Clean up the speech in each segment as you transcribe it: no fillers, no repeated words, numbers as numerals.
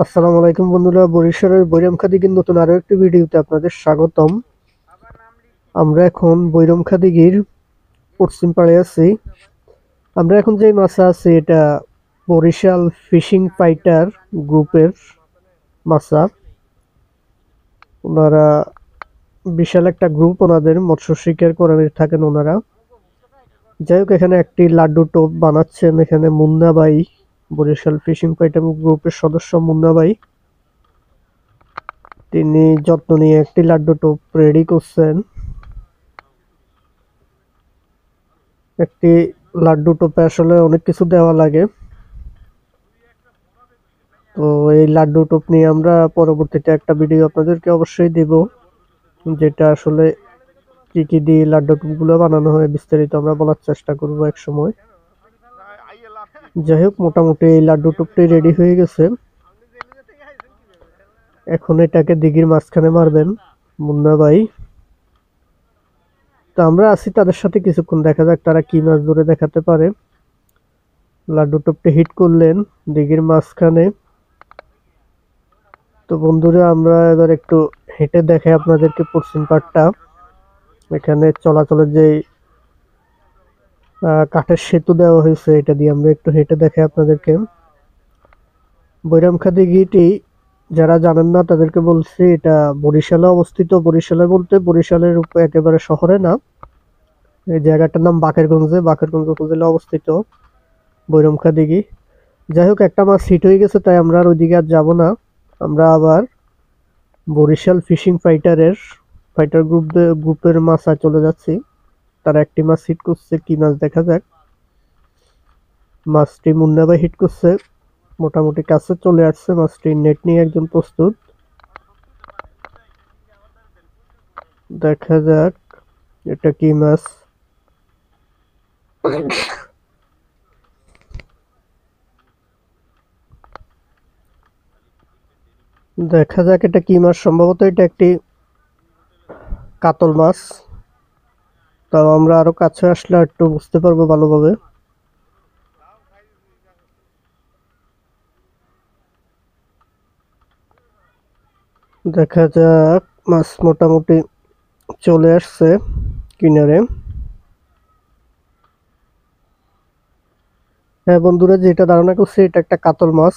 আসসালামু আলাইকুম বন্ধুরা, বরিশালের বৈরামখাদিগির নতুন আরো একটি ভিডিওতে আপনাদের স্বাগতম। আমরা এখন বৈরামখাদিগির পশ্চিম পাড়ে আছি। আমরা এখন যে মাছা আছি এটা বরিশাল ফিশিং ফাইটার গ্রুপের মাছা। ওনারা বিশাল একটা গ্রুপ, ওনাদের মৎস্য শিকার করে থাকেন ওনারা। যাই হোক, এখানে একটি লাড্ডু টোপ বানাচ্ছেন এখানে মুন্না ভাই, বরিশাল ফিশিং ফাইটার গ্রুপের সদস্য মুন্না ভাই। তিনি যত্ন নিয়ে একটি লাড্ডু টোপ রেডি করছেন। একটি লাড্ডু টোপে আসলে অনেক কিছু দেওয়া লাগে, তো এই লাড্ডু টোপ নিয়ে আমরা পরবর্তীতে একটা ভিডিও আপনাদেরকে অবশ্যই দেব, যেটা আসলে কি কি দিয়ে লাড্ডু টোপগুলো বানানো হয় বিস্তারিত আমরা বলার চেষ্টা করব এক সময়। যাই হোক, মোটামুটি এই লাড্ডু টোপটি রেডি হয়ে গেছে। এখন এটাকে দিঘির মাঝখানে মারবেন মুন্না ভাই। তো আমরা আছি তাদের সাথে, কিছুক্ষণ দেখা যাক তারা কি মাছ ধরে দেখাতে পারে। লাড্ডু টোপটি হিট করলেন দিঘির মাঝখানে। তো বন্ধুরা, আমরা এবার একটু হেঁটে দেখাই আপনাদেরকে পশ্চিম পাড়টা। এখানে চলাচলের যে কাঠের সেতু দেওয়া হয়েছে, এটা দিয়ে আমরা একটু হেঁটে দেখাই আপনাদেরকে। বৈরামখাদি ঘাটটি যারা জানেন না তাদেরকে বলছি, এটা বরিশালে অবস্থিত। বরিশালে বলতে বরিশালের একেবারে শহরে না, এই জায়গাটার নাম বাকেরগঞ্জ উপজেলা অবস্থিত বৈরামখাদি ঘাট। যাই হোক, একটা মাছ হিট হয়ে গেছে, তাই আমরা আর ওইদিকে আর যাবো না। আমরা আবার বরিশাল ফিশিং ফাইটার গ্রুপের মাছা চলে যাচ্ছি। তারা একটি মাছ হিট করছে, কি মাছ দেখা যাক। মাছটি মুন্না ভাই হিট করছে, মোটামুটি কাছে চলে আসছে মাছটি। নেট নিয়ে একজন প্রস্তুত, দেখা যাক এটা কি মাছ। দেখা যাক এটা কি মাছ। সম্ভবত এটা একটি কাতল মাছ, তাও আমরা আরো কাছে আসলে একটু বুঝতে পারবো ভালোভাবে। দেখা যাক, মাছ মোটামুটি চলে আসছে কিনারে। হ্যাঁ বন্ধুরা, যেটা ধারণা করছি এটা একটা কাতল মাছ,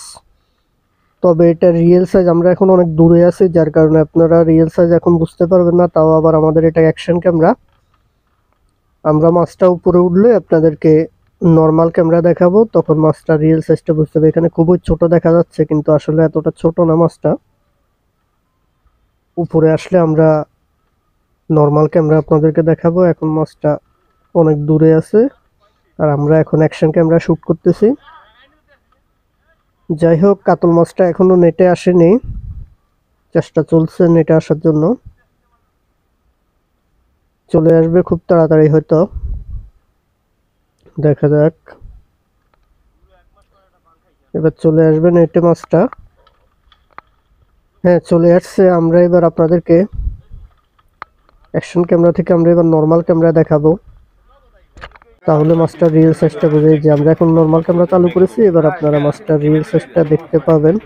তবে এটা রিয়েল সাইজ। আমরা এখন অনেক দূরে আছি, যার কারণে আপনারা রিয়েল সাইজ এখন বুঝতে পারবেন না। তাও আবার আমাদের এটা অ্যাকশন ক্যামেরা, আমরা মাছটা উপরে উঠলে আপনাদেরকে নর্মাল ক্যামেরা দেখাবো, তখন মাছটা রিয়েল সাইজটা বুঝতে হবে। এখানে খুবই ছোট দেখা যাচ্ছে, কিন্তু আসলে এতটা ছোট না মাছটা। উপরে আসলে আমরা নর্মাল ক্যামেরা আপনাদেরকে দেখাবো। এখন মাছটা অনেক দূরে আছে, আর আমরা এখন অ্যাকশন ক্যামেরা শুট করতেছি। যাই হোক, কাতল মাছটা এখনো নেটে আসেনি, চেষ্টা চলছে নেটে আসার জন্য। চলে আসবে খুব তাড়াতাড়ি হয়তো, দেখা যাক। এবার চলে আসবে নেটে মাছটা। হ্যাঁ, চলে আসছে। আমরা এবার আপনাদেরকে অ্যাকশন ক্যামেরা থেকে আমরা এবার নর্মাল ক্যামেরা দেখাবো, তাহলে মাছটার রিয়েল সাইজটা বুঝে। যে আমরা এখন নর্মাল ক্যামেরা চালু করেছি, এবার আপনারা মাছটার রিয়েল সাইজটা দেখতে পাবেন।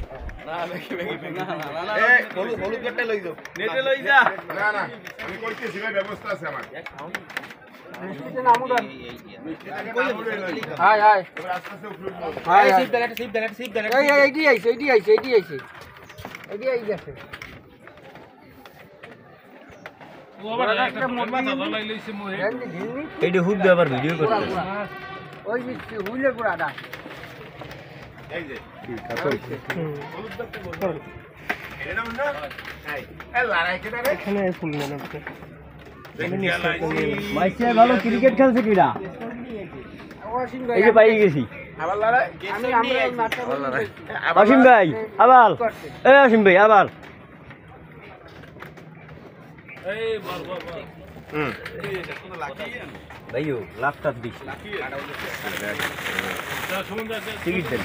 এইটা হুক দিয়ে আবার ভিডিও করতে এখানে ফুল নেন আপনি। মাইসে ভালো ক্রিকেট খেলছে কিরা এই যে পাই গেছি অসীম ভাই আবার অসীম ভাই আবার ভাইও লাখ টাক দিস টিকিট দেন